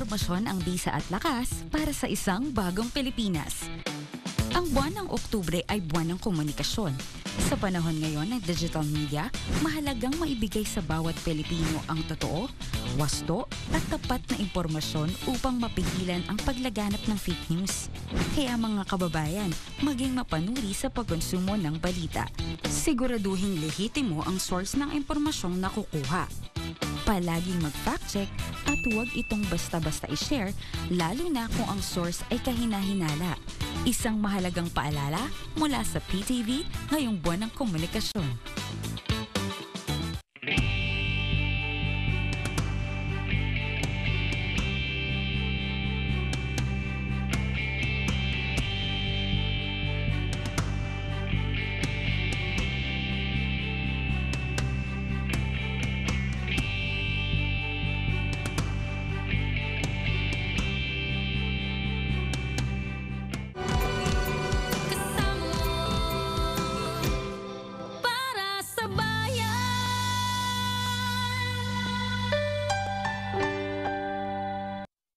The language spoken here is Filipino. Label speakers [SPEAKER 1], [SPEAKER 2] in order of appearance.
[SPEAKER 1] Impormasyon ang bisa at lakas para sa isang bagong Pilipinas. Ang buwan ng Oktubre ay buwan ng komunikasyon. Sa panahon ngayon ng digital media, mahalagang maibigay sa bawat Pilipino ang totoo, wasto at tapat na impormasyon upang mapigilan ang paglaganap ng fake news. Kaya mga kababayan, maging mapanuri sa pagkonsumo ng balita. Siguraduhing lehitimo ang source ng impormasyong nakukuha. Palaging mag-fact check at huwag itong basta-basta i-share, lalo na kung ang source ay kahina-hinala. Isang mahalagang paalala mula sa PTV ngayong buwan ng komunikasyon.